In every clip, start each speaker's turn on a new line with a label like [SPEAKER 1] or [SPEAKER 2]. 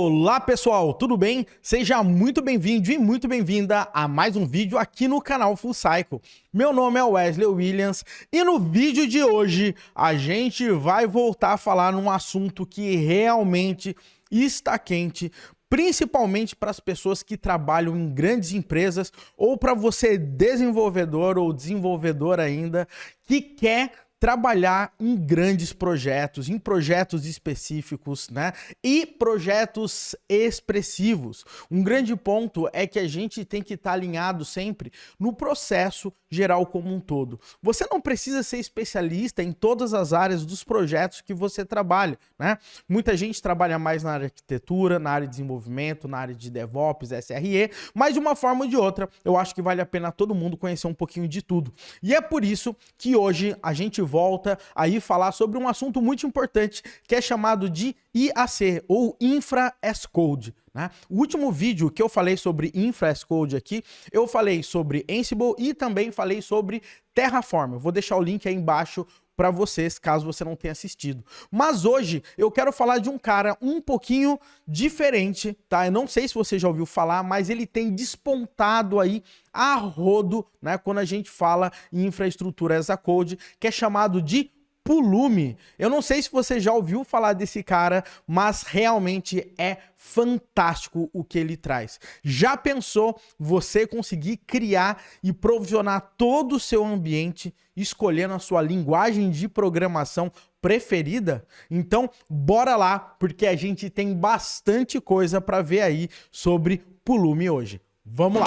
[SPEAKER 1] Olá pessoal, tudo bem? Seja muito bem-vindo e muito bem-vinda a mais um vídeo aqui no canal Full Cycle. Meu nome é Wesley Williams e no vídeo de hoje a gente vai voltar a falar num assunto que realmente está quente, principalmente para as pessoas que trabalham em grandes empresas ou para você desenvolvedor ou desenvolvedora ainda que quer trabalhar em grandes projetos, em projetos específicos, né? E projetos expressivos. Um grande ponto é que a gente tem que estar alinhado sempre no processo geral como um todo. Você não precisa ser especialista em todas as áreas dos projetos que você trabalha, né? Muita gente trabalha mais na área de arquitetura, na área de desenvolvimento, na área de DevOps, SRE, mas de uma forma ou de outra, eu acho que vale a pena todo mundo conhecer um pouquinho de tudo. E é por isso que hoje a gente volta aí falar sobre um assunto muito importante que é chamado de IAC ou Infra as Code. Né? O último vídeo que eu falei sobre Infra as Code aqui, eu falei sobre Ansible e também falei sobre Terraform. Eu vou deixar o link aí embaixo para vocês, caso você não tenha assistido. Mas hoje eu quero falar de um cara um pouquinho diferente, tá? Eu não sei se você já ouviu falar, mas ele tem despontado aí a rodo, né? Quando a gente fala em infraestrutura as a code, que é chamado de Pulumi. Eu não sei se você já ouviu falar desse cara, mas realmente é fantástico o que ele traz. Já pensou você conseguir criar e provisionar todo o seu ambiente escolhendo a sua linguagem de programação preferida? Então, bora lá, porque a gente tem bastante coisa para ver aí sobre Pulumi hoje. Vamos lá!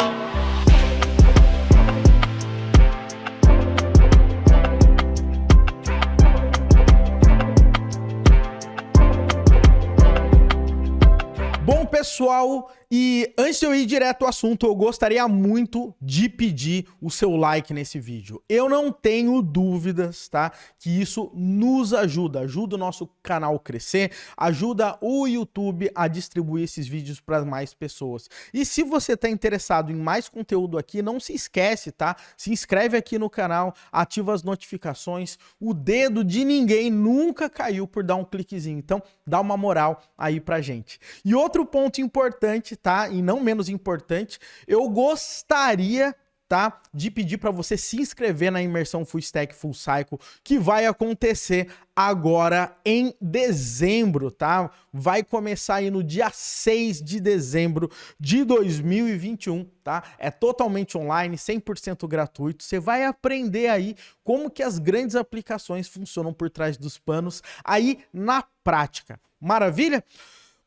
[SPEAKER 1] Bom, pessoal, e antes de eu ir direto ao assunto, eu gostaria muito de pedir o seu like nesse vídeo. Eu não tenho dúvidas, tá? Que isso nos ajuda o nosso canal a crescer, ajuda o YouTube a distribuir esses vídeos para mais pessoas. E se você está interessado em mais conteúdo aqui, não se esquece, tá? Se inscreve aqui no canal, ativa as notificações, o dedo de ninguém nunca caiu por dar um cliquezinho, então dá uma moral aí pra gente. E outro ponto importante, tá? E não menos importante, eu gostaria, tá, de pedir para você se inscrever na imersão Full Stack Full Cycle, que vai acontecer agora em dezembro, tá? Vai começar aí no dia 6 de dezembro de 2021, tá? É totalmente online, 100% gratuito. Você vai aprender aí como que as grandes aplicações funcionam por trás dos panos aí na prática. Maravilha?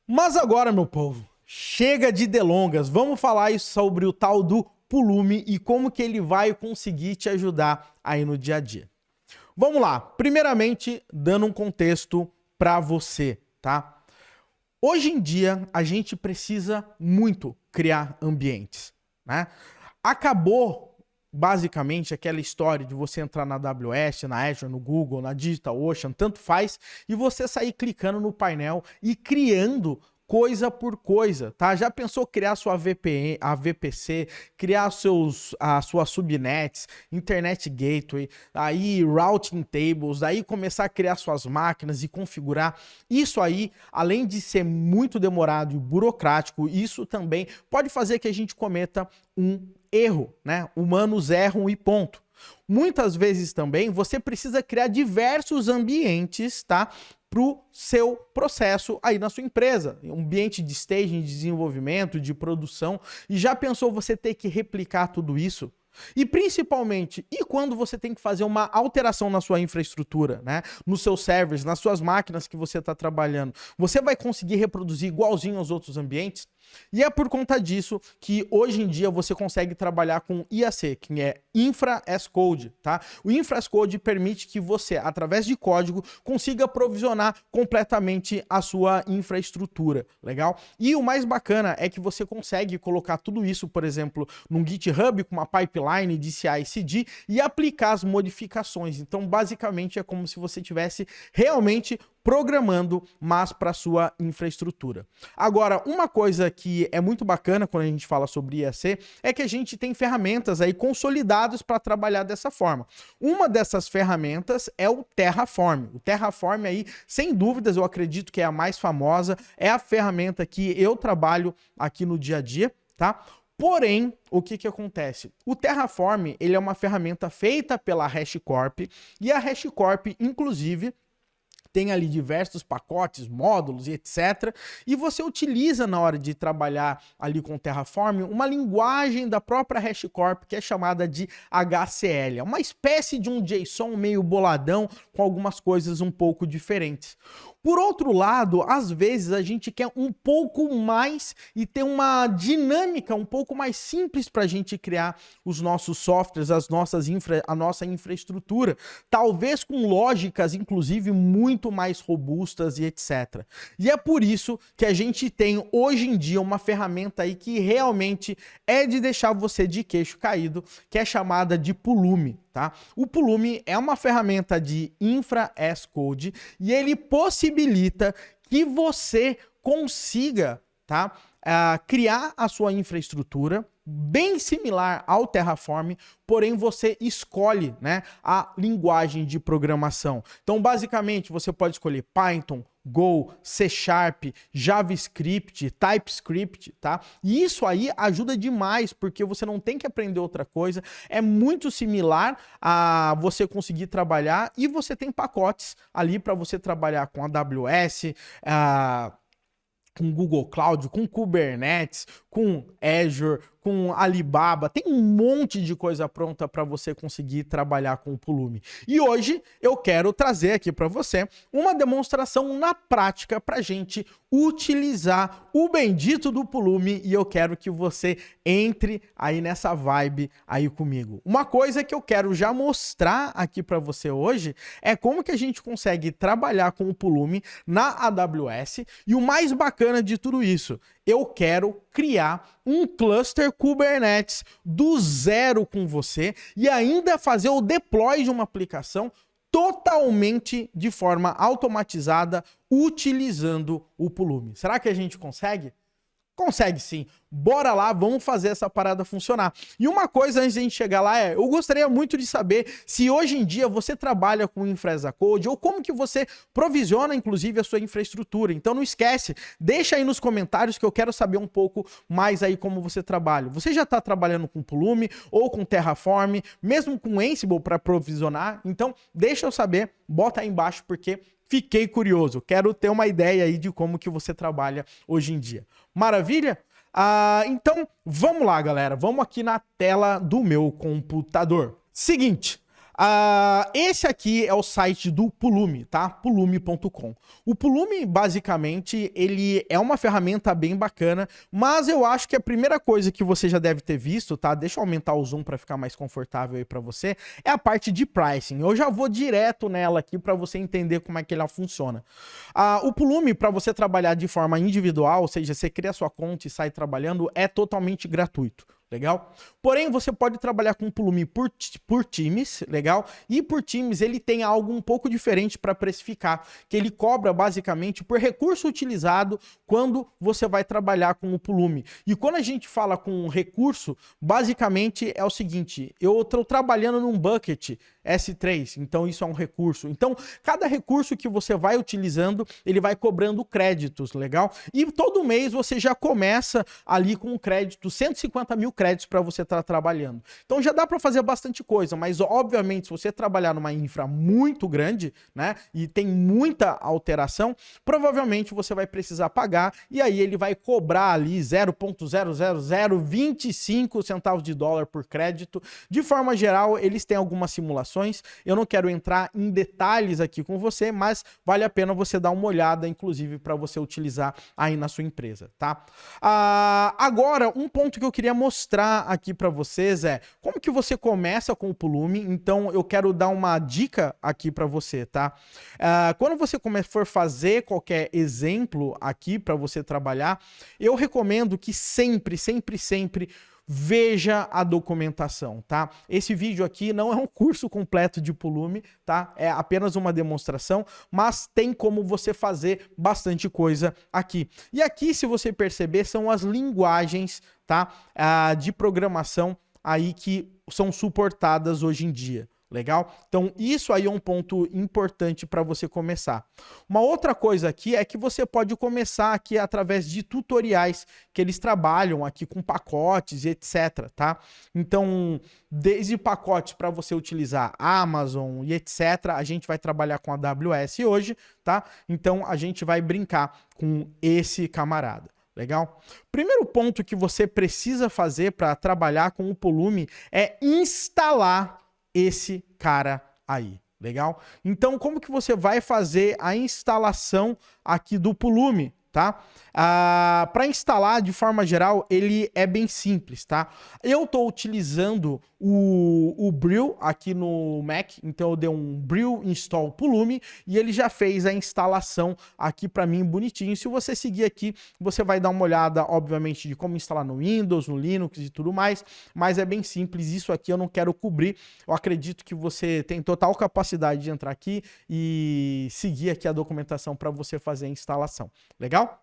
[SPEAKER 1] Mas agora, meu povo, chega de delongas, vamos falar sobre o tal do Pulumi e como que ele vai conseguir te ajudar aí no dia a dia. Vamos lá, primeiramente dando um contexto para você, tá? Hoje em dia a gente precisa muito criar ambientes, né? Acabou basicamente aquela história de você entrar na AWS, na Azure, no Google, na DigitalOcean, tanto faz, e você sair clicando no painel e criando coisa por coisa, tá? Já pensou criar sua VPN, a VPC, criar as suas subnets, Internet Gateway, aí routing tables, aí começar a criar suas máquinas e configurar? Isso aí, além de ser muito demorado e burocrático, isso também pode fazer que a gente cometa um erro, né? Humanos erram e ponto. Muitas vezes também você precisa criar diversos ambientes, tá? Para o seu processo aí na sua empresa. Um ambiente de staging, de desenvolvimento, de produção. E já pensou você ter que replicar tudo isso? E principalmente, e quando você tem que fazer uma alteração na sua infraestrutura, né? Nos seus servers, nas suas máquinas que você está trabalhando, você vai conseguir reproduzir igualzinho aos outros ambientes? E é por conta disso que hoje em dia você consegue trabalhar com IAC, que é Infra as Code, tá? O Infra as Code permite que você, através de código, consiga provisionar completamente a sua infraestrutura, legal? E o mais bacana é que você consegue colocar tudo isso, por exemplo, num GitHub com uma pipeline pipeline de CI/CD e aplicar as modificações. Então, basicamente, é como se você tivesse realmente programando, mas para sua infraestrutura. Agora, uma coisa que é muito bacana quando a gente fala sobre IAC é que a gente tem ferramentas aí consolidadas para trabalhar dessa forma. Uma dessas ferramentas é o Terraform. O Terraform aí, sem dúvidas, eu acredito que é a mais famosa, é a ferramenta que eu trabalho aqui no dia a dia, tá? Porém, o que acontece? O Terraform, ele é uma ferramenta feita pela HashiCorp e a HashiCorp, inclusive, tem ali diversos pacotes, módulos e etc. E você utiliza na hora de trabalhar ali com o Terraform uma linguagem da própria HashiCorp que é chamada de HCL. É uma espécie de um JSON meio boladão com algumas coisas um pouco diferentes. Por outro lado, às vezes a gente quer um pouco mais e ter uma dinâmica um pouco mais simples para a gente criar os nossos softwares, a nossa infraestrutura, talvez com lógicas, inclusive, muito mais robustas e etc. E é por isso que a gente tem hoje em dia uma ferramenta aí que realmente é de deixar você de queixo caído, que é chamada de Pulumi. Tá? O Pulumi é uma ferramenta de Infra as Code e ele possibilita que você consiga, tá, criar a sua infraestrutura bem similar ao Terraform, porém você escolhe, né, a linguagem de programação. Então, basicamente, você pode escolher Python, Go, C#, JavaScript, TypeScript, tá? E isso aí ajuda demais, porque você não tem que aprender outra coisa, é muito similar a você conseguir trabalhar e você tem pacotes ali para você trabalhar com AWS, com Google Cloud, com Kubernetes, com Azure, com Alibaba, tem um monte de coisa pronta para você conseguir trabalhar com o Pulumi. E hoje eu quero trazer aqui para você uma demonstração na prática para a gente utilizar o bendito do Pulumi e eu quero que você entre aí nessa vibe aí comigo. Uma coisa que eu quero já mostrar aqui para você hoje é como que a gente consegue trabalhar com o Pulumi na AWS e o mais bacana de tudo isso, eu quero criar um cluster Kubernetes do zero com você e ainda fazer o deploy de uma aplicação totalmente de forma automatizada utilizando o Pulumi. Será que a gente consegue? Consegue sim. Bora lá, vamos fazer essa parada funcionar. E uma coisa antes de a gente chegar lá eu gostaria muito de saber se hoje em dia você trabalha com Infra as Code ou como que você provisiona, inclusive, a sua infraestrutura. Então não esquece, deixa aí nos comentários que eu quero saber um pouco mais aí como você trabalha. Você já está trabalhando com Pulumi ou com Terraform, mesmo com Ansible para provisionar? Então deixa eu saber, bota aí embaixo porque fiquei curioso, quero ter uma ideia aí de como que você trabalha hoje em dia. Maravilha? Então, vamos lá, galera. Vamos aqui na tela do meu computador. Seguinte, esse aqui é o site do Pulumi, tá? Pulumi.com. O Pulumi, basicamente, ele é uma ferramenta bem bacana, mas eu acho que a primeira coisa que você já deve ter visto, tá? Deixa eu aumentar o zoom para ficar mais confortável aí para você, é a parte de pricing. Eu já vou direto nela aqui para você entender como é que ela funciona. O Pulumi, para você trabalhar de forma individual, ou seja, você cria sua conta e sai trabalhando, é totalmente gratuito. Legal? Porém, você pode trabalhar com o Pulumi por times, legal? E por times ele tem algo um pouco diferente para precificar, que ele cobra basicamente por recurso utilizado quando você vai trabalhar com o Pulumi. E quando a gente fala com recurso, basicamente é o seguinte, eu estou trabalhando num bucket S3, então isso é um recurso. Então, cada recurso que você vai utilizando, ele vai cobrando créditos, legal? E todo mês você já começa ali com um crédito, 150 mil créditos para você estar trabalhando. Então já dá para fazer bastante coisa, mas obviamente se você trabalhar numa infra muito grande, né, e tem muita alteração, provavelmente você vai precisar pagar e aí ele vai cobrar ali 0,00025 centavos de dólar por crédito. De forma geral, eles têm algumas simulações, eu não quero entrar em detalhes aqui com você, mas vale a pena você dar uma olhada, inclusive para você utilizar aí na sua empresa, tá? Agora, um ponto que eu queria mostrar aqui para vocês é como que você começa com o Pulumi. Então eu quero dar uma dica aqui para você, tá? Quando você for fazer qualquer exemplo aqui para você trabalhar, eu recomendo que sempre veja a documentação, tá? Esse vídeo aqui não é um curso completo de Pulumi, tá? É apenas uma demonstração, mas tem como você fazer bastante coisa aqui. E aqui, se você perceber, são as linguagens, tá? De programação aí que são suportadas hoje em dia. Legal? Então, isso aí é um ponto importante para você começar. Uma outra coisa aqui é que você pode começar aqui através de tutoriais que eles trabalham aqui com pacotes e etc, tá? Então, desde pacotes para você utilizar Amazon e etc, a gente vai trabalhar com a AWS hoje, tá? Então, a gente vai brincar com esse camarada. Legal? Primeiro ponto que você precisa fazer para trabalhar com o Pulumi é instalar esse cara aí, legal? Então, como que você vai fazer a instalação aqui do Pulumi, tá? Para instalar, de forma geral, ele é bem simples, tá? Eu tô utilizando o Brew aqui no Mac, então eu dei um Brew install Pulumi e ele já fez a instalação aqui para mim bonitinho. Se você seguir aqui, você vai dar uma olhada, obviamente, de como instalar no Windows, no Linux e tudo mais, mas é bem simples. Isso aqui eu não quero cobrir. Eu acredito que você tem total capacidade de entrar aqui e seguir aqui a documentação para você fazer a instalação. Legal?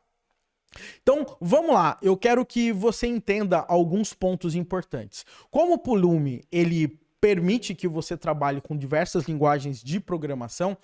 [SPEAKER 1] Então, vamos lá. Eu quero que você entenda alguns pontos importantes. Como o Pulumi, ele permite que você trabalhe com diversas linguagens de programação,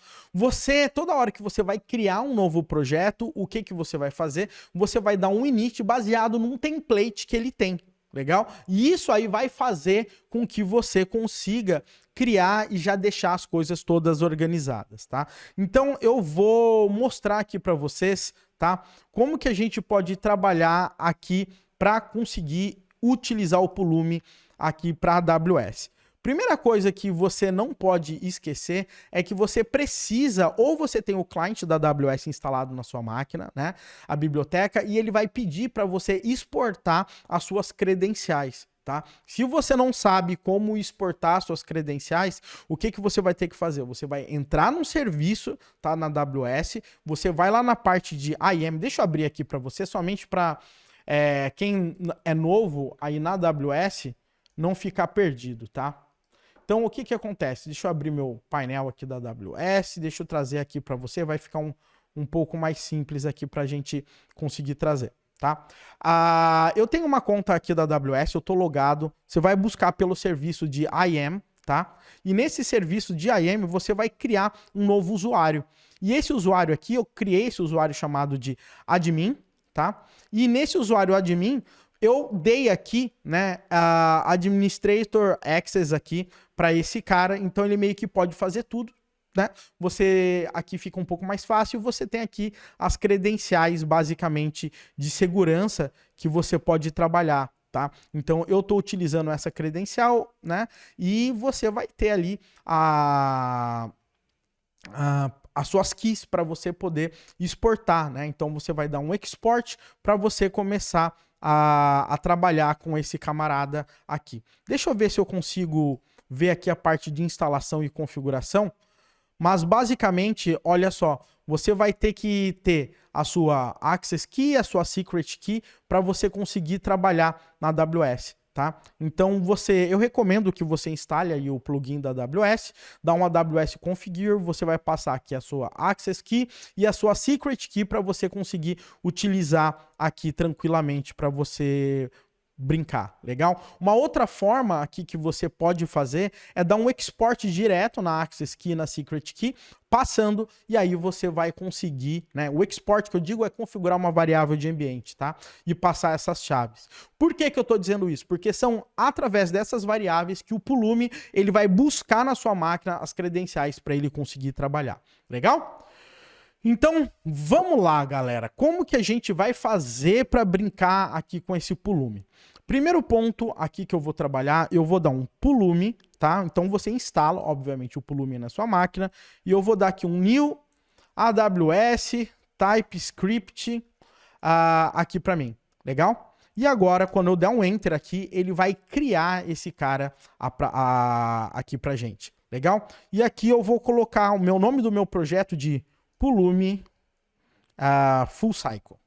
[SPEAKER 1] toda hora que você vai criar um novo projeto, o que você vai fazer? Você vai dar um init baseado num template que ele tem. Legal? E isso aí vai fazer com que você consiga criar e já deixar as coisas todas organizadas, tá? Então, eu vou mostrar aqui para vocês, tá? Como que a gente pode trabalhar aqui para conseguir utilizar o Pulumi aqui para a AWS. Primeira coisa que você não pode esquecer é que você precisa, ou você tem o cliente da AWS instalado na sua máquina, né, a biblioteca, e ele vai pedir para você exportar as suas credenciais, tá? Se você não sabe como exportar suas credenciais, o que você vai ter que fazer? Você vai entrar num serviço, tá, na AWS, você vai lá na parte de IAM, deixa eu abrir aqui para você, somente para quem é novo aí na AWS não ficar perdido, tá? Então, o que acontece? Deixa eu abrir meu painel aqui da AWS, deixa eu trazer aqui para você, vai ficar um pouco mais simples aqui para a gente conseguir trazer, tá? Eu tenho uma conta aqui da AWS, eu estou logado, você vai buscar pelo serviço de IAM, tá? E nesse serviço de IAM, você vai criar um novo usuário. E esse usuário aqui, eu criei esse usuário chamado de admin, tá? E nesse usuário admin, eu dei aqui, né, a Administrator Access aqui para esse cara, então ele meio que pode fazer tudo, né? Você aqui fica um pouco mais fácil, você tem aqui as credenciais basicamente de segurança que você pode trabalhar, tá? Então eu estou utilizando essa credencial, né? E você vai ter ali as suas keys para você poder exportar, né? Então você vai dar um export para você começar a trabalhar com esse camarada aqui. Deixa eu ver se eu consigo ver aqui a parte de instalação e configuração, mas basicamente, olha só, você vai ter que ter a sua Access Key, a sua Secret Key para você conseguir trabalhar na AWS. Tá? Então eu recomendo que você instale aí o plugin da AWS, dá um AWS Configure, você vai passar aqui a sua Access Key e a sua Secret Key para você conseguir utilizar aqui tranquilamente para você brincar, legal? Uma outra forma aqui que você pode fazer é dar um export direto na Access Key, na Secret Key, passando, e aí você vai conseguir, né? O export que eu digo é configurar uma variável de ambiente, tá? E passar essas chaves. Por que eu tô dizendo isso? Porque são através dessas variáveis que o Pulumi, ele vai buscar na sua máquina as credenciais para ele conseguir trabalhar. Legal? Então, vamos lá, galera. Como que a gente vai fazer para brincar aqui com esse Pulumi? Primeiro ponto aqui que eu vou trabalhar, eu vou dar um Pulumi, tá? Então você instala, obviamente, o Pulumi na sua máquina e eu vou dar aqui um new AWS TypeScript aqui para mim, legal? E agora, quando eu der um Enter aqui, ele vai criar esse cara aqui pra gente, legal? E aqui eu vou colocar o nome do meu projeto de Pulumi Full Cycle,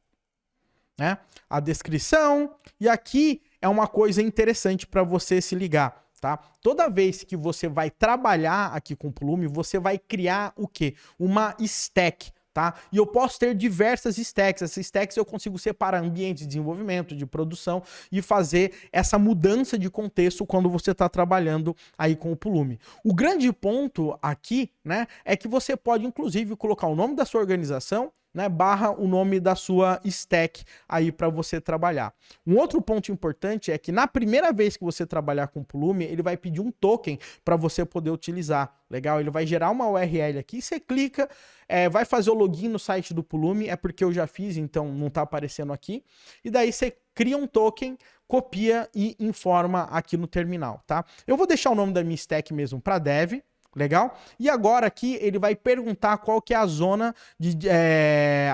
[SPEAKER 1] né? A descrição, e aqui é uma coisa interessante para você se ligar, tá? Toda vez que você vai trabalhar aqui com Pulumi, você vai criar o quê? Uma stack. Tá? E eu posso ter diversas stacks. Essas stacks eu consigo separar ambiente de desenvolvimento, de produção e fazer essa mudança de contexto quando você está trabalhando aí com o Pulumi. O grande ponto aqui, né, é que você pode inclusive colocar o nome da sua organização, né, barra o nome da sua stack aí para você trabalhar. Um outro ponto importante é que na primeira vez que você trabalhar com o Pulumi, ele vai pedir um token para você poder utilizar. Legal? Ele vai gerar uma URL aqui, você clica, vai fazer o login no site do Pulumi, é porque eu já fiz, então não está aparecendo aqui. E daí você cria um token, copia e informa aqui no terminal, tá? Eu vou deixar o nome da minha stack mesmo para dev. Legal? E agora aqui ele vai perguntar qual que é a zona,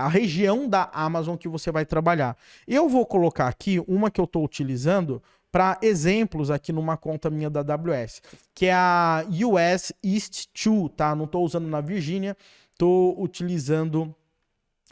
[SPEAKER 1] a região da Amazon que você vai trabalhar. Eu vou colocar aqui uma que eu estou utilizando para exemplos aqui numa conta minha da AWS, que é a US East 2, tá? Não estou usando na Virgínia, estou utilizando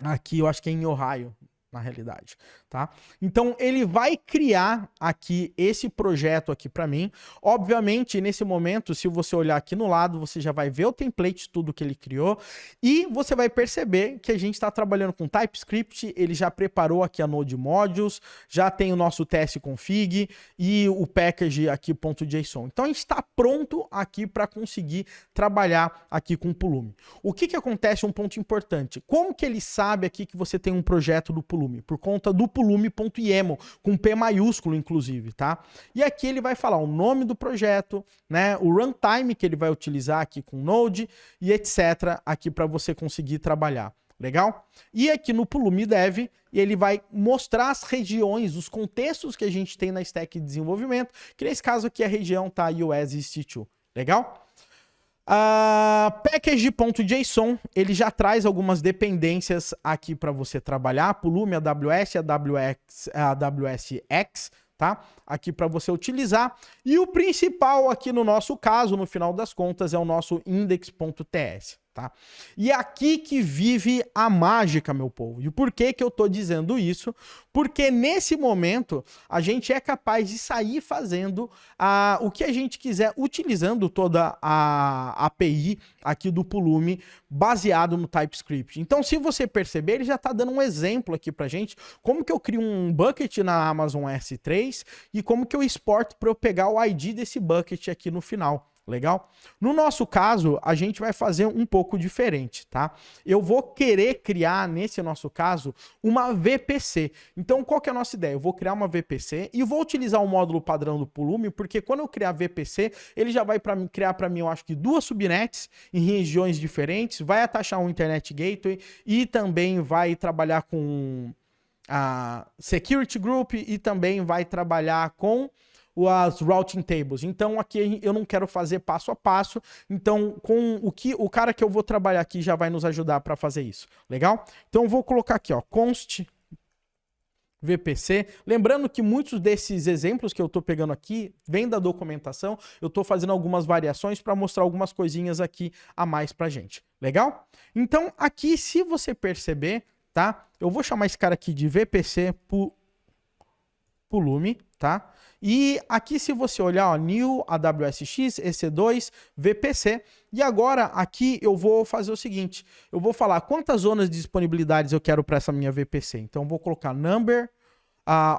[SPEAKER 1] aqui, eu acho que é em Ohio, na realidade, tá? Então ele vai criar aqui esse projeto aqui para mim. Obviamente, nesse momento, se você olhar aqui no lado, você já vai ver o template, tudo que ele criou, e você vai perceber que a gente está trabalhando com TypeScript, ele já preparou aqui a Node Modules, já tem o nosso test config e o package aqui .json. Então a gente está pronto aqui para conseguir trabalhar aqui com o Pulumi. O que acontece? Um ponto importante. Como que ele sabe aqui que você tem um projeto do Pulumi? Por conta do pulumi.yaml, com P maiúsculo, inclusive, tá? E aqui ele vai falar o nome do projeto, né? O runtime que ele vai utilizar aqui com Node e etc. aqui para você conseguir trabalhar. Legal? E aqui no Pulumi Dev, ele vai mostrar as regiões, os contextos que a gente tem na stack de desenvolvimento, que nesse caso aqui a região tá US East 2. Legal? Package.json, ele já traz algumas dependências aqui para você trabalhar, Pulumi, AWS, AWS X, tá? Aqui para você utilizar. E o principal aqui no nosso caso, no final das contas, é o nosso index.ts. Tá? E é aqui que vive a mágica, meu povo. E por que que eu tô dizendo isso? Porque nesse momento a gente é capaz de sair fazendo o que a gente quiser, utilizando toda a API aqui do Pulumi, baseado no TypeScript. Então, se você perceber, ele já está dando um exemplo aqui pra gente, como que eu crio um bucket na Amazon S3 e como que eu exporto para eu pegar o ID desse bucket aqui no final. Legal? No nosso caso, a gente vai fazer um pouco diferente, tá? Eu vou querer criar, nesse nosso caso, uma VPC. Então, qual que é a nossa ideia? Eu vou criar uma VPC e vou utilizar o módulo padrão do Pulumi, porque quando eu criar VPC, ele já vai criar para mim, eu acho que 2 subnets em regiões diferentes, vai atachar um Internet Gateway e também vai trabalhar com a Security Group e também vai trabalhar com as routing tables. Então aqui eu não quero fazer passo a passo, então com o cara que eu vou trabalhar aqui já vai nos ajudar para fazer isso. Legal? Então eu vou colocar aqui, ó, const VPC. Lembrando que muitos desses exemplos que eu estou pegando aqui vêm da documentação, eu estou fazendo algumas variações para mostrar algumas coisinhas aqui a mais pra gente. Legal? Então aqui, se você perceber, tá? Eu vou chamar esse cara aqui de VPC Pulumi, tá? E aqui, se você olhar, ó, New, AWSX, EC2, VPC. E agora, aqui, eu vou fazer o seguinte. Eu vou falar quantas zonas de disponibilidades eu quero para essa minha VPC. Então, eu vou colocar Number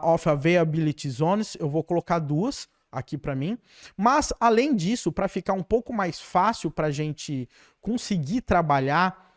[SPEAKER 1] of Availability Zones. Eu vou colocar 2 aqui para mim. Mas, além disso, para ficar um pouco mais fácil para a gente conseguir trabalhar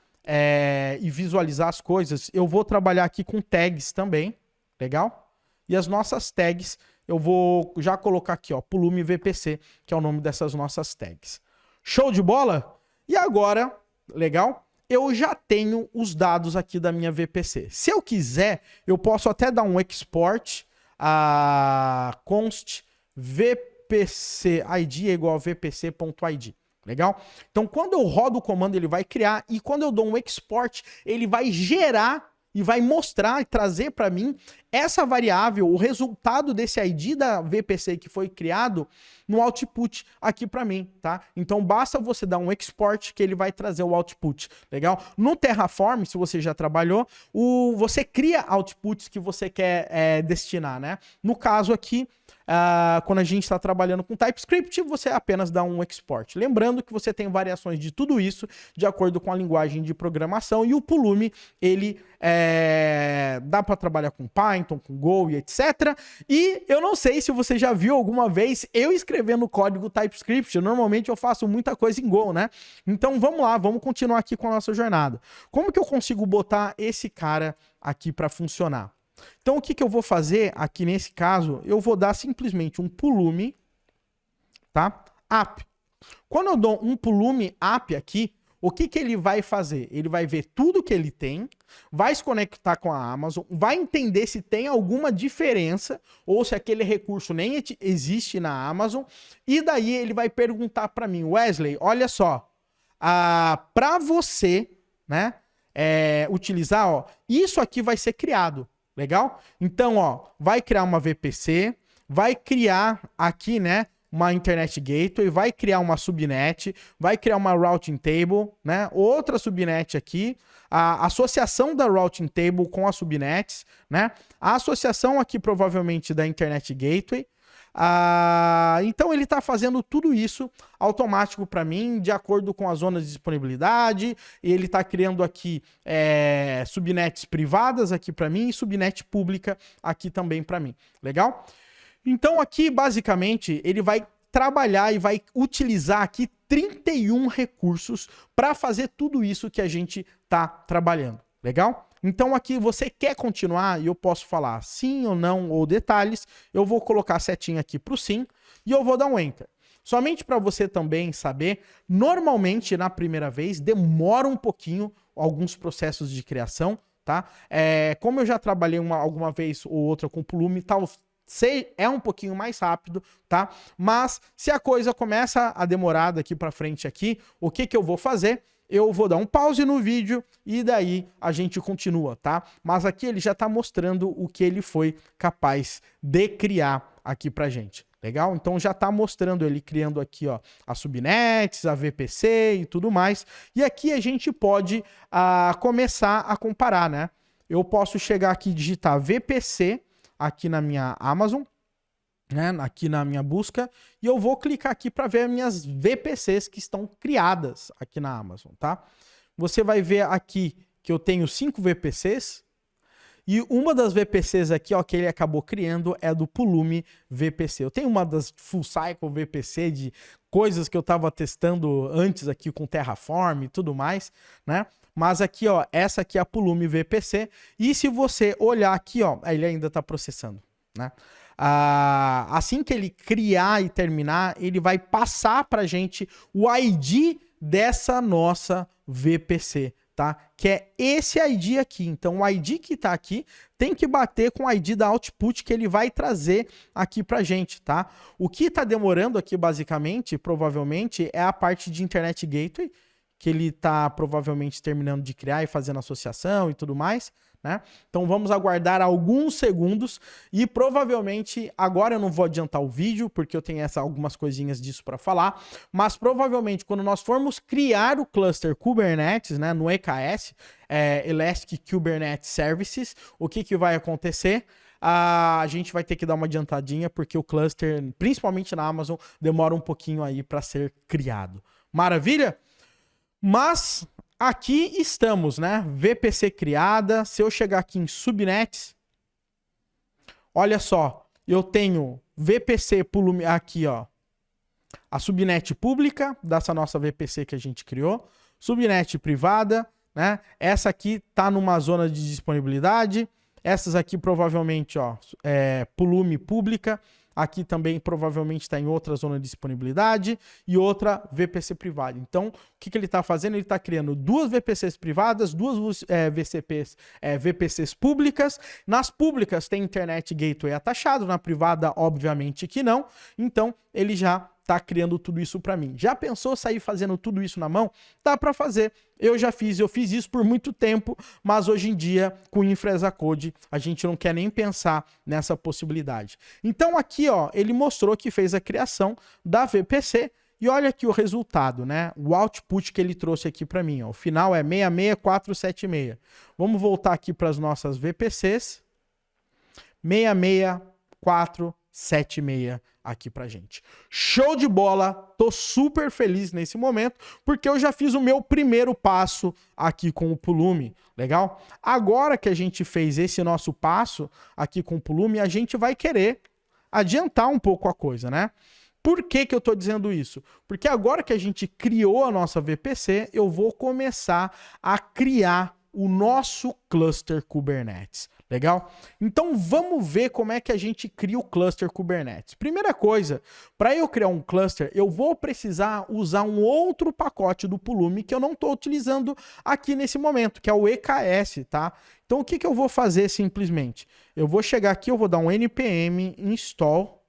[SPEAKER 1] e visualizar as coisas, eu vou trabalhar aqui com tags também. Legal? E as nossas tags, eu vou já colocar aqui, ó, Pulumi VPC, que é o nome dessas nossas tags. Show de bola? E agora, legal? Eu já tenho os dados aqui da minha VPC. Se eu quiser, eu posso até dar um export a const VPC ID é igual a vpc.id. Legal? Então, quando eu rodo o comando, ele vai criar, e quando eu dou um export, ele vai gerar e vai mostrar e trazer para mim essa variável, o resultado desse ID da VPC que foi criado no output aqui para mim, tá? Então basta você dar um export que ele vai trazer o output, legal? No Terraform, se você já trabalhou, você cria outputs que você quer destinar, né? No caso aqui, quando a gente está trabalhando com TypeScript, você apenas dá um export. Lembrando que você tem variações de tudo isso de acordo com a linguagem de programação, e o Pulumi, ele dá para trabalhar com Python, com Go e etc. E eu não sei se você já viu alguma vez eu escrevendo código TypeScript. Normalmente eu faço muita coisa em Go, né? Então vamos lá, vamos continuar aqui com a nossa jornada. Como que eu consigo botar esse cara aqui para funcionar? Então o que eu vou fazer aqui nesse caso? Eu vou dar simplesmente um Pulumi, tá? App. Quando eu dou um Pulumi app aqui, o que ele vai fazer? Ele vai ver tudo que ele tem, vai se conectar com a Amazon, vai entender se tem alguma diferença ou se aquele recurso nem existe na Amazon, e daí ele vai perguntar para mim, Wesley, olha só, para você, né, utilizar, ó, isso aqui vai ser criado. Legal? Então, ó, vai criar uma VPC, vai criar aqui, né, uma Internet Gateway, vai criar uma subnet, vai criar uma Routing Table, né, outra subnet aqui, a associação da Routing Table com as subnets, né, a associação aqui provavelmente da Internet Gateway. Então ele está fazendo tudo isso automático para mim, de acordo com as zonas de disponibilidade. Ele está criando aqui subnets privadas aqui para mim e subnet pública aqui também para mim. Legal? Então aqui basicamente ele vai trabalhar e vai utilizar aqui 31 recursos para fazer tudo isso que a gente está trabalhando. Legal? Então aqui você quer continuar e eu posso falar sim ou não ou detalhes. Eu vou colocar a setinha aqui para o sim e eu vou dar um enter. Somente para você também saber, normalmente na primeira vez demora um pouquinho alguns processos de criação, tá? Como eu já trabalhei alguma vez ou outra com Pulumi, é um pouquinho mais rápido, tá? Mas se a coisa começa a demorar daqui para frente aqui, o que eu vou fazer? Eu vou dar um pause no vídeo e daí a gente continua, tá? Mas aqui ele já tá mostrando o que ele foi capaz de criar aqui pra gente. Legal? Então já tá mostrando ele criando aqui, ó, as subnets, a VPC e tudo mais. E aqui a gente pode começar a comparar, né? Eu posso chegar aqui e digitar VPC aqui na minha Amazon, né, aqui na minha busca, e eu vou clicar aqui para ver as minhas VPCs que estão criadas aqui na Amazon, tá? Você vai ver aqui que eu tenho 5 VPCs, e uma das VPCs aqui, ó, que ele acabou criando é do Pulumi VPC. Eu tenho uma das Full Cycle VPC de coisas que eu estava testando antes aqui com Terraform e tudo mais, né? Mas aqui, ó, essa aqui é a Pulumi VPC, e se você olhar aqui, ó, ele ainda está processando, né? Assim que ele criar e terminar, ele vai passar para a gente o ID dessa nossa VPC, tá? Que é esse ID aqui. Então, o ID que está aqui tem que bater com o ID da output que ele vai trazer aqui para a gente, tá? O que está demorando aqui, basicamente, provavelmente, é a parte de Internet Gateway, que ele está provavelmente terminando de criar e fazendo associação e tudo mais, né? Então vamos aguardar alguns segundos e provavelmente, agora eu não vou adiantar o vídeo porque eu tenho algumas coisinhas disso para falar, mas provavelmente quando nós formos criar o cluster Kubernetes, né, no EKS, Elastic Kubernetes Services, o que vai acontecer? A gente vai ter que dar uma adiantadinha porque o cluster, principalmente na Amazon, demora um pouquinho aí para ser criado. Maravilha? Mas aqui estamos, né? VPC criada. Se eu chegar aqui em subnets, olha só, eu tenho VPC Pulumi aqui, ó. A subnet pública dessa nossa VPC que a gente criou, subnet privada, né? Essa aqui tá numa zona de disponibilidade. Essas aqui provavelmente, ó, Pulumi pública. Aqui também provavelmente está em outra zona de disponibilidade e outra VPC privada. Então, o que ele está fazendo? Ele está criando duas VPCs privadas, duas VPCs públicas. Nas públicas tem Internet Gateway atachado, na privada, obviamente que não. Então, ele já tá criando tudo isso para mim. Já pensou sair fazendo tudo isso na mão? Dá para fazer. Eu fiz isso por muito tempo, mas hoje em dia, com o InfraExaCode, a gente não quer nem pensar nessa possibilidade. Então aqui, ó, ele mostrou que fez a criação da VPC e olha aqui o resultado, né? O output que ele trouxe aqui para mim, ó. O final é 66476. Vamos voltar aqui para as nossas VPCs. 66476 aqui pra gente. Show de bola, tô super feliz nesse momento, porque eu já fiz o meu primeiro passo aqui com o Pulumi, legal? Agora que a gente fez esse nosso passo aqui com o Pulumi, a gente vai querer adiantar um pouco a coisa, né? Por que que eu tô dizendo isso? Porque agora que a gente criou a nossa VPC, eu vou começar a criar o nosso cluster Kubernetes. Legal? Então vamos ver como é que a gente cria o cluster Kubernetes. Primeira coisa, para eu criar um cluster, eu vou precisar usar um outro pacote do Pulumi que eu não estou utilizando aqui nesse momento, que é o EKS, tá? Então o que que eu vou fazer simplesmente? Eu vou chegar aqui, eu vou dar um npm install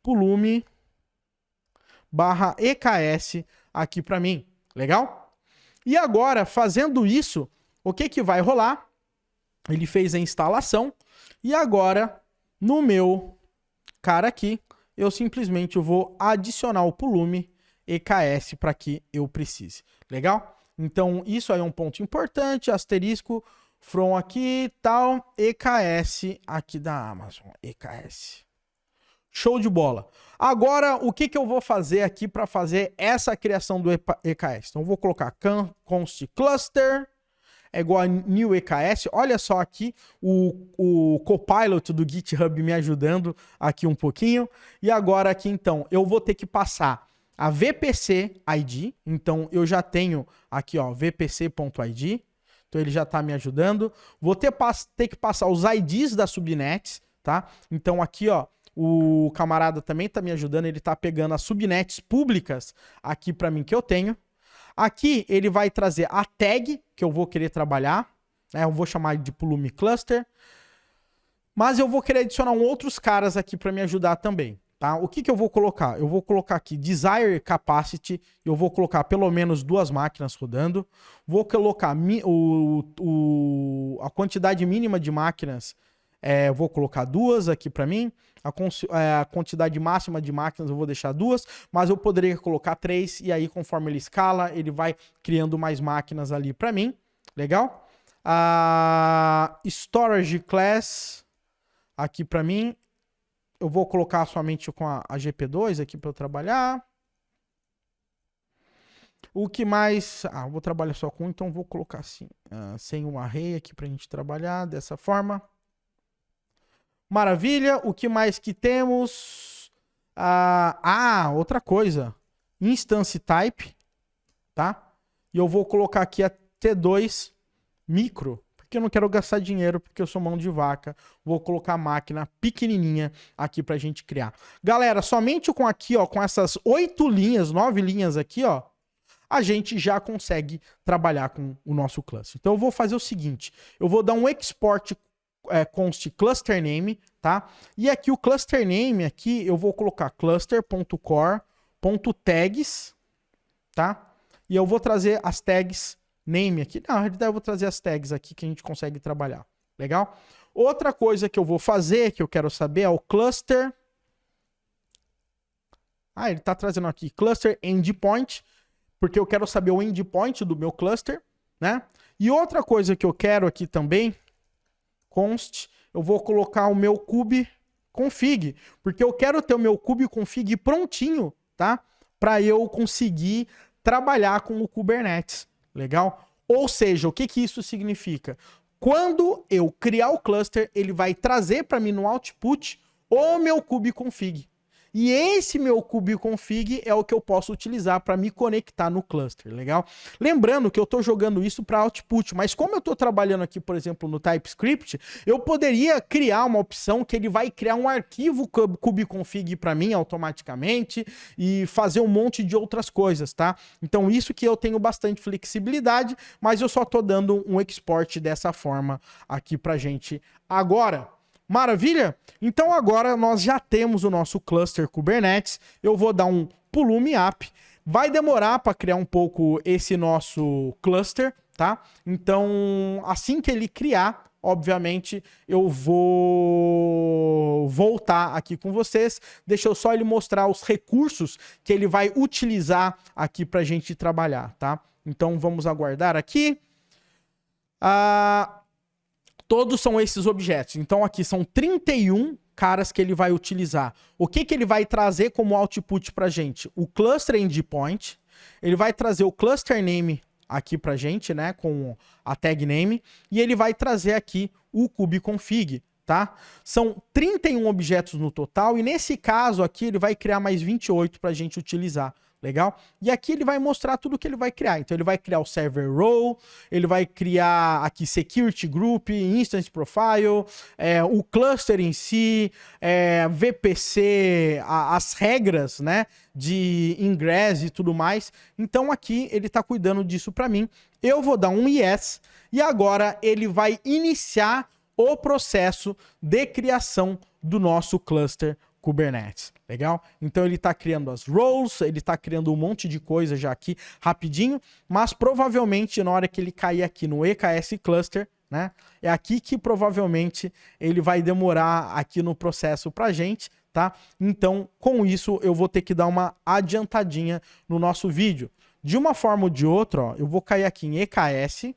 [SPEAKER 1] Pulumi /EKS aqui para mim. Legal? E agora, fazendo isso, o que que vai rolar? Ele fez a instalação e agora, no meu cara aqui, eu simplesmente vou adicionar o Pulumi EKS para que eu precise. Legal? Então, isso aí é um ponto importante, asterisco, from aqui, tal, EKS aqui da Amazon, EKS. Show de bola. Agora, o que que eu vou fazer aqui para fazer essa criação do EKS? Então, eu vou colocar const cluster, é igual a new EKS. Olha só aqui o Copilot do GitHub me ajudando aqui um pouquinho. E agora aqui, então, eu vou ter que passar a VPC ID. Então, eu já tenho aqui, ó, vpc.id. Então, ele já está me ajudando. Vou ter que passar os IDs das subnets, tá? Então, aqui, ó, o camarada também está me ajudando. Ele está pegando as subnets públicas aqui para mim que eu tenho. Aqui ele vai trazer a tag que eu vou querer trabalhar, né? Eu vou chamar de Pulumi Cluster, mas eu vou querer adicionar outros caras aqui para me ajudar também, tá? O que que eu vou colocar? Eu vou colocar aqui Desire Capacity, eu vou colocar pelo menos 2 máquinas rodando, vou colocar a quantidade mínima de máquinas, eu vou colocar 2 aqui para mim. A quantidade máxima de máquinas eu vou deixar 2, mas eu poderia colocar 3 e aí conforme ele escala, ele vai criando mais máquinas ali para mim. Legal? Storage Class aqui para mim, eu vou colocar somente com a GP2 aqui para eu trabalhar. O que mais? Eu vou trabalhar só com, então vou colocar assim, sem um array aqui para a gente trabalhar dessa forma. Maravilha, o que mais que temos? Outra coisa. Instance type, tá? E eu vou colocar aqui a T2 micro, porque eu não quero gastar dinheiro, porque eu sou mão de vaca. Vou colocar a máquina pequenininha aqui pra gente criar. Galera, somente com aqui, ó, com essas 8 linhas, 9 linhas aqui, ó, a gente já consegue trabalhar com o nosso cluster. Então eu vou fazer o seguinte, eu vou dar um export const cluster name, tá? E aqui o cluster name aqui eu vou colocar cluster.core.tags, tá? E eu vou trazer as tags name aqui. Na realidade eu vou trazer as tags aqui que a gente consegue trabalhar. Legal? Outra coisa que eu vou fazer, que eu quero saber, é o cluster. Ele tá trazendo aqui cluster endpoint, porque eu quero saber o endpoint do meu cluster, né? E outra coisa que eu quero aqui também, const, eu vou colocar o meu kubeconfig, porque eu quero ter o meu kubeconfig prontinho, tá? Para eu conseguir trabalhar com o Kubernetes, legal? Ou seja, o que que isso significa? Quando eu criar o cluster, ele vai trazer para mim no output o meu kubeconfig. E esse meu kubeconfig é o que eu posso utilizar para me conectar no cluster, legal? Lembrando que eu estou jogando isso para output, mas como eu estou trabalhando aqui, por exemplo, no TypeScript, eu poderia criar uma opção que ele vai criar um arquivo kubeconfig para mim automaticamente e fazer um monte de outras coisas, tá? Então isso que eu tenho bastante flexibilidade, mas eu só estou dando um export dessa forma aqui para gente agora. Maravilha? Então agora nós já temos o nosso cluster Kubernetes. Eu vou dar um Pulumi app. Vai demorar para criar um pouco esse nosso cluster, tá? Então, assim que ele criar, obviamente, eu vou voltar aqui com vocês. Deixa eu só ele mostrar os recursos que ele vai utilizar aqui para a gente trabalhar, tá? Então, vamos aguardar aqui. Todos são esses objetos. Então, aqui são 31 caras que ele vai utilizar. O que ele vai trazer como output para a gente? O cluster endpoint. Ele vai trazer o cluster name aqui pra gente, né, com a tag name, e ele vai trazer aqui o kubeconfig, tá? São 31 objetos no total, e nesse caso aqui ele vai criar mais 28 pra gente utilizar, legal? E aqui ele vai mostrar tudo que ele vai criar. Então ele vai criar o server role, ele vai criar aqui security group, instance profile, o cluster em si, VPC, as regras, né, de ingress e tudo mais. Então aqui ele tá cuidando disso para mim. Eu vou dar um yes e agora ele vai iniciar o processo de criação do nosso cluster Kubernetes, legal? Então ele tá criando as roles, ele tá criando um monte de coisa já aqui rapidinho, mas provavelmente na hora que ele cair aqui no EKS Cluster, né, é aqui que provavelmente ele vai demorar aqui no processo pra gente, tá? Então, com isso, eu vou ter que dar uma adiantadinha no nosso vídeo. De uma forma ou de outra, ó, eu vou cair aqui em EKS.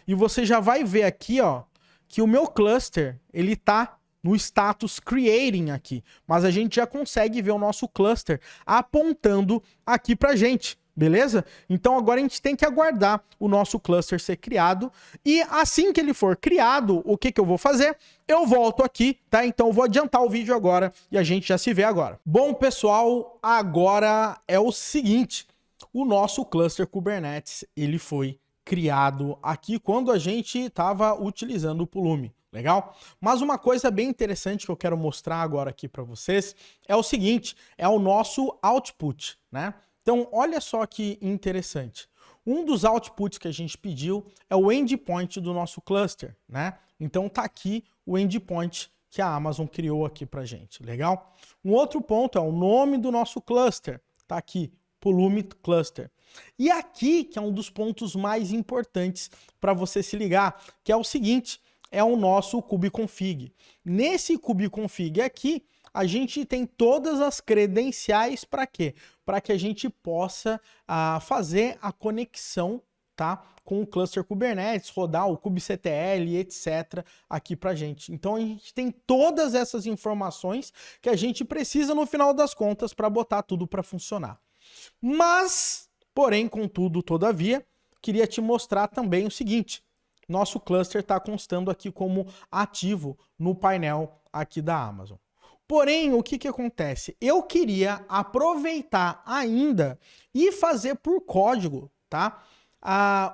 [SPEAKER 1] E você já vai ver aqui, ó, que o meu cluster, ele tá no status creating aqui. Mas a gente já consegue ver o nosso cluster apontando aqui pra gente, beleza? Então agora a gente tem que aguardar o nosso cluster ser criado. E assim que ele for criado, o que eu vou fazer? Eu volto aqui, tá? Então eu vou adiantar o vídeo agora e a gente já se vê agora. Bom, pessoal, agora é o seguinte. O nosso cluster Kubernetes, ele foi criado aqui quando a gente estava utilizando o Pulumi, legal? Mas uma coisa bem interessante que eu quero mostrar agora aqui para vocês é o seguinte, é o nosso output, né? Então, olha só que interessante. Um dos outputs que a gente pediu é o endpoint do nosso cluster, né? Então tá aqui o endpoint que a Amazon criou aqui pra gente, legal? Um outro ponto é o nome do nosso cluster, tá aqui, Pulumi Cluster. E aqui, que é um dos pontos mais importantes para você se ligar, que é o seguinte, é o nosso kubeconfig. Nesse kubeconfig aqui, a gente tem todas as credenciais para quê? Para que a gente possa fazer a conexão, tá, com o cluster Kubernetes, rodar o kubectl, etc. aqui para a gente. Então a gente tem todas essas informações que a gente precisa no final das contas para botar tudo para funcionar. Mas, porém, contudo, todavia, queria te mostrar também o seguinte. Nosso cluster está constando aqui como ativo no painel aqui da Amazon. Porém, o que acontece? Eu queria aproveitar ainda e fazer por código, tá?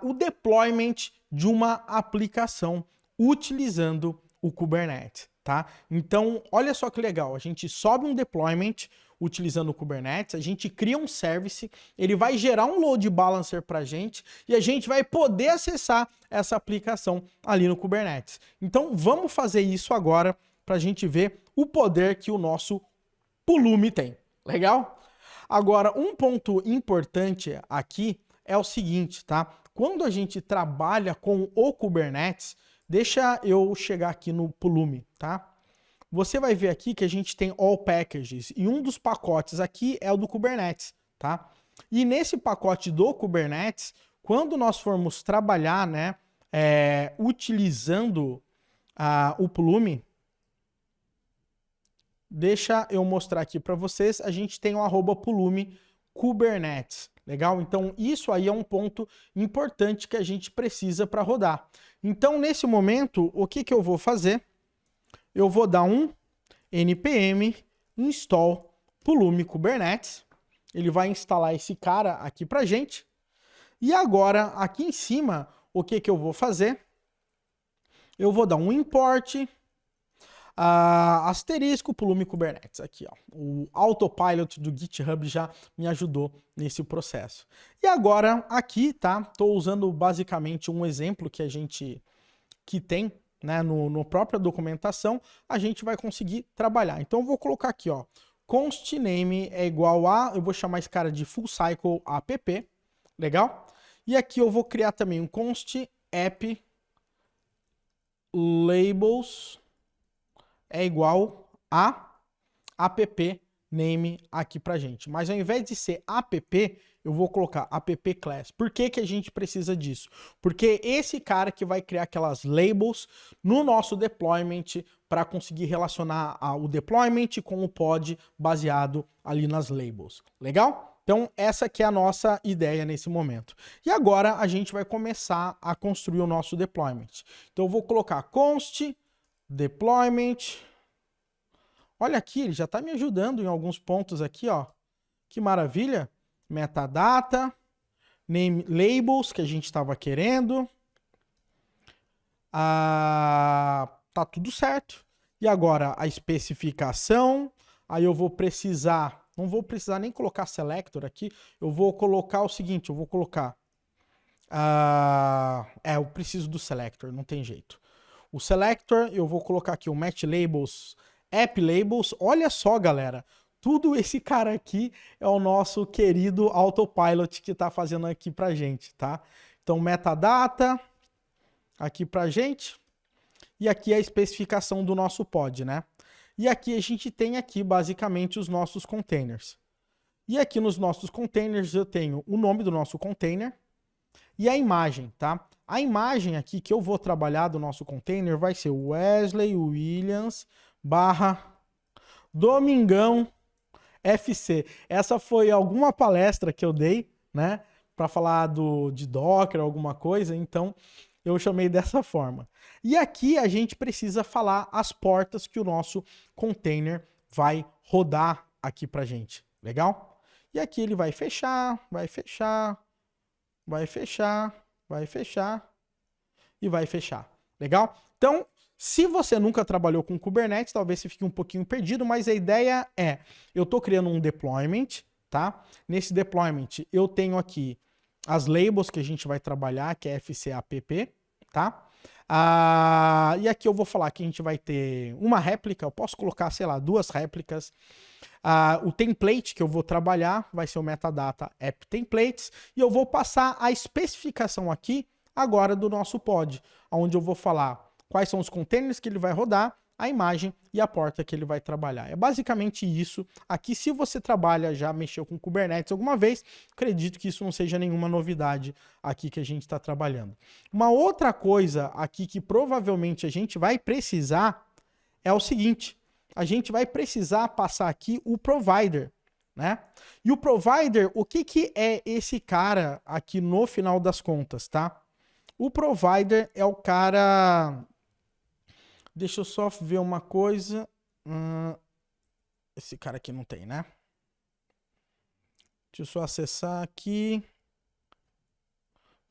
[SPEAKER 1] O deployment de uma aplicação utilizando o Kubernetes, tá? Então, olha só que legal. A gente sobe um deployment utilizando o Kubernetes, a gente cria um service, ele vai gerar um load balancer para a gente e a gente vai poder acessar essa aplicação ali no Kubernetes. Então vamos fazer isso agora para a gente ver o poder que o nosso Pulumi tem. Legal? Agora, um ponto importante aqui é o seguinte, tá? Quando a gente trabalha com o Kubernetes, deixa eu chegar aqui no Pulumi, tá? Você vai ver aqui que a gente tem all packages e um dos pacotes aqui é o do Kubernetes, tá? E nesse pacote do Kubernetes, quando nós formos trabalhar, né, utilizando o Pulumi, deixa eu mostrar aqui para vocês, a gente tem o @Pulumi Kubernetes, legal? Então isso aí é um ponto importante que a gente precisa para rodar. Então nesse momento, o que eu vou fazer? Eu vou dar um npm install Pulumi Kubernetes. Ele vai instalar esse cara aqui pra gente. E agora, aqui em cima, o que eu vou fazer? Eu vou dar um import. Asterisco Pulume Kubernetes, aqui, ó. O Autopilot do GitHub já me ajudou nesse processo. E agora, aqui, tá? Tô usando basicamente um exemplo que tem, né, no própria documentação, a gente vai conseguir trabalhar. Então eu vou colocar aqui, ó, const name é igual a, eu vou chamar esse cara de full cycle app, legal? E aqui eu vou criar também um const app labels é igual a app name aqui pra gente. Mas ao invés de ser app, eu vou colocar app class. Por que que a gente precisa disso? Porque esse cara que vai criar aquelas labels no nosso deployment para conseguir relacionar o deployment com o pod baseado ali nas labels. Legal? Então essa que é a nossa ideia nesse momento. E agora a gente vai começar a construir o nosso deployment. Então eu vou colocar const deployment. Olha aqui, ele já está me ajudando em alguns pontos aqui, ó. Que maravilha. Metadata, name labels que a gente estava querendo. Tá tudo certo. E agora a especificação. Aí eu vou precisar, não vou precisar nem colocar selector aqui. Eu vou colocar o seguinte, eu vou colocar. Eu preciso do selector, não tem jeito. O selector, eu vou colocar aqui o match labels, app labels. Olha só, galera. Tudo esse cara aqui é o nosso querido Autopilot que está fazendo aqui pra gente, tá? Então, metadata aqui pra gente. E aqui a especificação do nosso pod, né? E aqui a gente tem aqui basicamente os nossos containers. E aqui nos nossos containers eu tenho o nome do nosso container e a imagem, tá? A imagem aqui que eu vou trabalhar do nosso container vai ser Wesley Williams / Domingão FC. Essa foi alguma palestra que eu dei, né? Para falar de Docker, alguma coisa, então eu chamei dessa forma. E aqui a gente precisa falar as portas que o nosso container vai rodar aqui pra gente, legal? E aqui ele vai fechar, vai fechar, vai fechar, vai fechar e vai fechar, legal? Então, se você nunca trabalhou com Kubernetes, talvez você fique um pouquinho perdido, mas a ideia é, eu estou criando um deployment, tá? Nesse deployment eu tenho aqui as labels que a gente vai trabalhar, que é FCAPP, tá? E aqui eu vou falar que a gente vai ter uma réplica, eu posso colocar, sei lá, 2 réplicas. O template que eu vou trabalhar vai ser o metadata app templates, e eu vou passar a especificação aqui agora do nosso pod, onde eu vou falar quais são os containers que ele vai rodar, a imagem e a porta que ele vai trabalhar. É basicamente isso. Aqui, se você trabalha, já mexeu com Kubernetes alguma vez, acredito que isso não seja nenhuma novidade aqui que a gente está trabalhando. Uma outra coisa aqui que provavelmente a gente vai precisar é o seguinte, a gente vai precisar passar aqui o provider, né? E o provider, o que é esse cara aqui no final das contas, tá? O provider é o cara... Deixa eu só ver uma coisa. Esse cara aqui não tem, né? Deixa eu só acessar aqui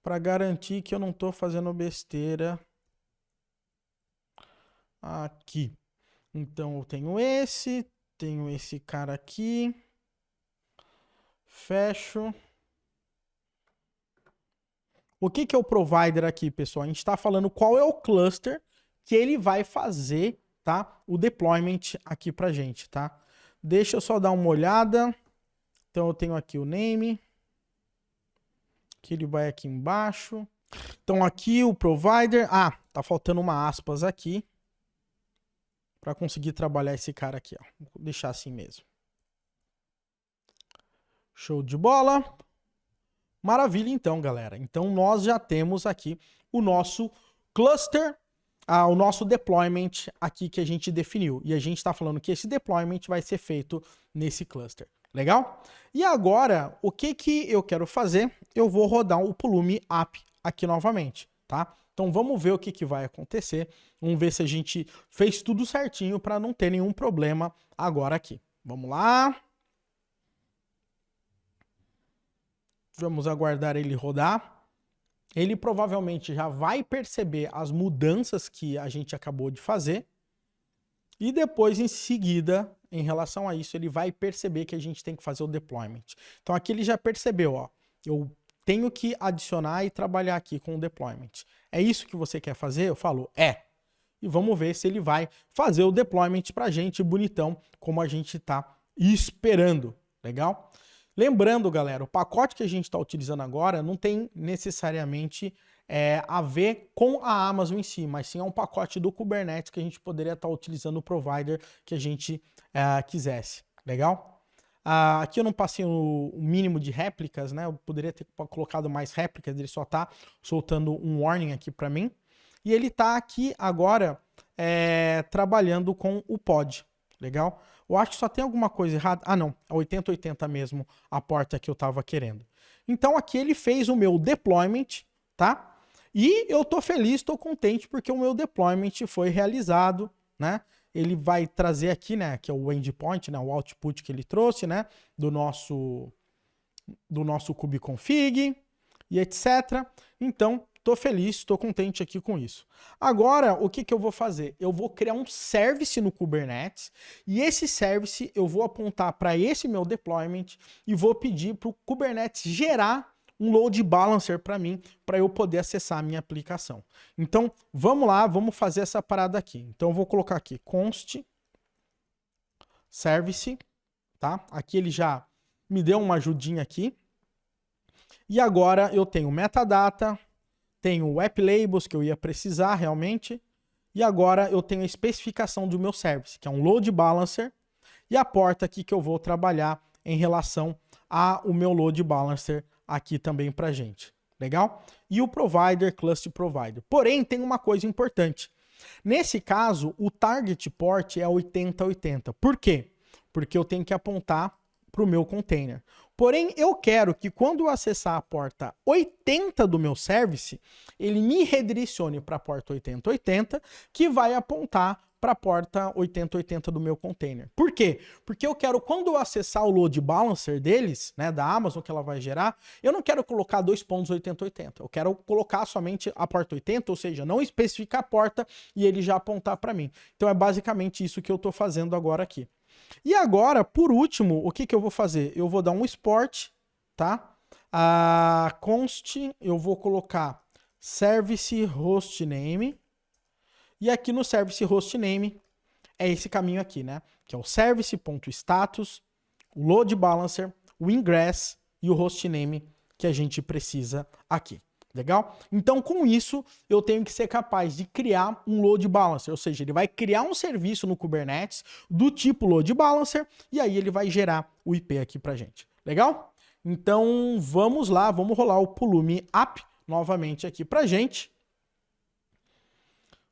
[SPEAKER 1] para garantir que eu não estou fazendo besteira aqui. Então eu tenho esse cara aqui. Fecho. O que é o provider aqui, pessoal? A gente está falando qual é o cluster que ele vai fazer, tá? O deployment aqui pra gente, tá? Deixa eu só dar uma olhada. Então eu tenho aqui o name, que ele vai aqui embaixo. Então aqui o provider, tá faltando uma aspas aqui para conseguir trabalhar esse cara aqui, ó. Vou deixar assim mesmo. Show de bola. Maravilha então, galera. Então nós já temos aqui o nosso cluster, o nosso deployment aqui que a gente definiu. E a gente está falando que esse deployment vai ser feito nesse cluster. Legal? E agora, o que eu quero fazer? Eu vou rodar o Pulume app aqui novamente, tá? Então vamos ver o que vai acontecer. Vamos ver se a gente fez tudo certinho para não ter nenhum problema agora aqui. Vamos lá. Vamos aguardar ele rodar. Ele provavelmente já vai perceber as mudanças que a gente acabou de fazer. E depois, em seguida, em relação a isso, ele vai perceber que a gente tem que fazer o deployment. Então aqui ele já percebeu, ó, eu tenho que adicionar e trabalhar aqui com o deployment. É isso que você quer fazer? Eu falo, é. E vamos ver se ele vai fazer o deployment pra gente bonitão, como a gente tá esperando. Legal? Lembrando, galera, o pacote que a gente está utilizando agora não tem necessariamente a ver com a Amazon em si, mas sim é um pacote do Kubernetes que a gente poderia estar utilizando o provider que a gente quisesse. Legal? Aqui eu não passei o mínimo de réplicas, né? Eu poderia ter colocado mais réplicas, ele só está soltando um warning aqui para mim. E ele está aqui agora trabalhando com o pod. Legal? Eu acho que só tem alguma coisa errada. Ah, não. É 8080 mesmo a porta que eu estava querendo. Então aqui ele fez o meu deployment, tá? E eu tô feliz, tô contente porque o meu deployment foi realizado, né? Ele vai trazer aqui, né, que é o endpoint, né, o output que ele trouxe, né, do nosso kubeconfig e etc. Então, tô feliz, tô contente aqui com isso. Agora, o que eu vou fazer? Eu vou criar um service no Kubernetes e esse service eu vou apontar para esse meu deployment e vou pedir para o Kubernetes gerar um load balancer para mim, para eu poder acessar a minha aplicação. Então, vamos lá, vamos fazer essa parada aqui. Então, eu vou colocar aqui const service, tá? Aqui ele já me deu uma ajudinha aqui. E agora eu tenho metadata, tenho o app labels que eu ia precisar realmente, e agora eu tenho a especificação do meu service, que é um load balancer, e a porta aqui que eu vou trabalhar em relação ao meu load balancer aqui também pra gente. Legal? E o provider, cluster provider. Porém, tem uma coisa importante. Nesse caso, o target port é 8080. Por quê? Porque eu tenho que apontar para o meu container. Porém, eu quero que quando eu acessar a porta 80 do meu service, ele me redirecione para a porta 8080, que vai apontar para a porta 8080 do meu container. Por quê? Porque eu quero, quando eu acessar o load balancer deles, né, da Amazon que ela vai gerar, eu não quero colocar 2 pontos 8080. Eu quero colocar somente a porta 80, ou seja, não especificar a porta e ele já apontar para mim. Então é basicamente isso que eu estou fazendo agora aqui. E agora, por último, o que eu vou fazer? Eu vou dar um export, tá? A const, eu vou colocar service hostname. E aqui no service hostname é esse caminho aqui, né? Que é o service.status, o load balancer, o ingress e o hostname que a gente precisa aqui. Legal? Então, com isso, eu tenho que ser capaz de criar um load balancer, ou seja, ele vai criar um serviço no Kubernetes do tipo load balancer e aí ele vai gerar o IP aqui pra gente. Legal? Então, vamos lá, vamos rolar o Pulumi app novamente aqui pra gente.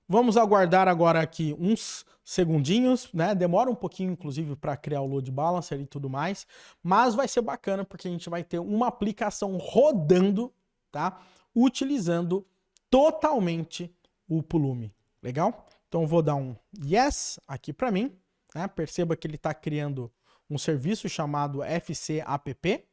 [SPEAKER 1] Vamos aguardar agora aqui uns segundinhos, né? Demora um pouquinho, inclusive, para criar o load balancer e tudo mais, mas vai ser bacana porque a gente vai ter uma aplicação rodando, tá? Utilizando totalmente o Pulumi. Legal? Então, eu vou dar um yes aqui para mim, né? Perceba que ele está criando um serviço chamado FCAPP.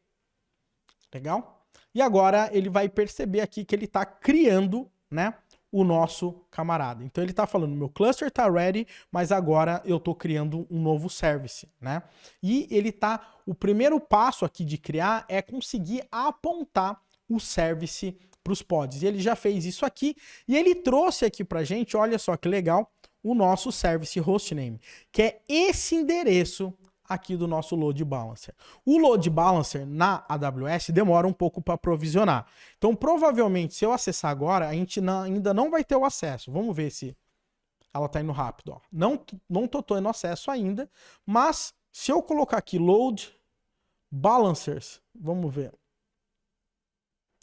[SPEAKER 1] Legal? E agora ele vai perceber aqui que ele está criando, né, o nosso camarada. Então ele está falando, meu cluster está ready, mas agora eu estou criando um novo service, né? E ele tá, o primeiro passo aqui de criar é conseguir apontar o service para os pods. E ele já fez isso aqui e ele trouxe aqui para gente, olha só que legal, o nosso service hostname, que é esse endereço aqui do nosso load balancer. O load balancer na AWS demora um pouco para provisionar. Então, provavelmente, se eu acessar agora, a gente ainda não vai ter o acesso. Vamos ver se ela está indo rápido. Ó. Não tô tendo acesso ainda, mas se eu colocar aqui load balancers, vamos ver.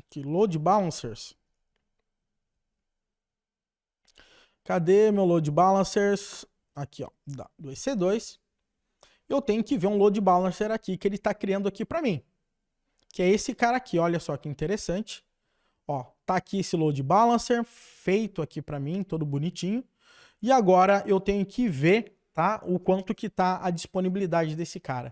[SPEAKER 1] Aqui, load balancers. Cadê meu load balancers? Aqui, ó, do EC2. Eu tenho que ver um load balancer aqui que ele está criando aqui para mim. Que é esse cara aqui, olha só que interessante. Ó, tá aqui esse load balancer feito aqui para mim, todo bonitinho. E agora eu tenho que ver, tá, o quanto que tá a disponibilidade desse cara.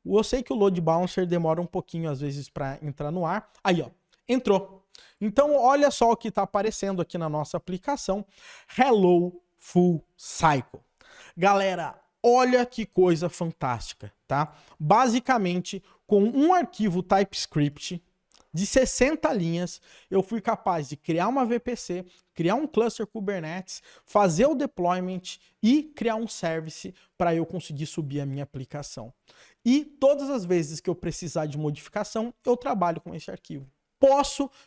[SPEAKER 1] Eu sei que o load balancer demora um pouquinho às vezes para entrar no ar. Aí, ó, entrou. Então, olha só o que está aparecendo aqui na nossa aplicação. Hello Full Cycle. Galera, olha que coisa fantástica, tá? Basicamente, com um arquivo TypeScript de 60 linhas, eu fui capaz de criar uma VPC, criar um cluster Kubernetes, fazer o deployment e criar um service para eu conseguir subir a minha aplicação. E todas as vezes que eu precisar de modificação, eu trabalho com esse arquivo.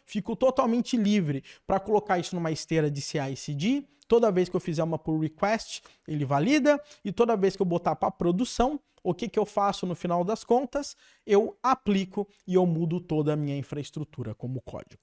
[SPEAKER 1] Fico totalmente livre para colocar isso numa esteira de CI/CD. Toda vez que eu fizer uma pull request, ele valida. E toda vez que eu botar para produção, o que eu faço no final das contas? Eu aplico e eu mudo toda a minha infraestrutura como código.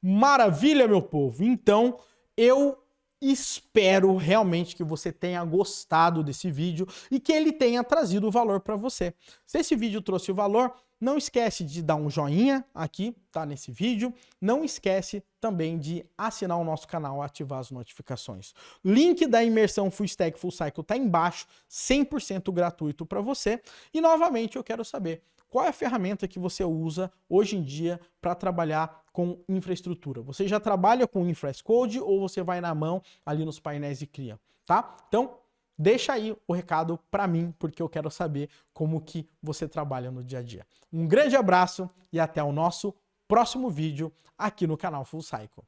[SPEAKER 1] Maravilha, meu povo! Então, eu espero realmente que você tenha gostado desse vídeo e que ele tenha trazido valor para você. Se esse vídeo trouxe valor, não esquece de dar um joinha aqui, tá, nesse vídeo. Não esquece também de assinar o nosso canal, ativar as notificações. Link da imersão Full Stack Full Cycle tá embaixo, 100% gratuito para você. E novamente eu quero saber qual é a ferramenta que você usa hoje em dia para trabalhar com infraestrutura. Você já trabalha com InfraCode ou você vai na mão ali nos painéis e cria, tá? Então, deixa aí o recado para mim, porque eu quero saber como que você trabalha no dia a dia. Um grande abraço e até o nosso próximo vídeo aqui no canal Full Cycle.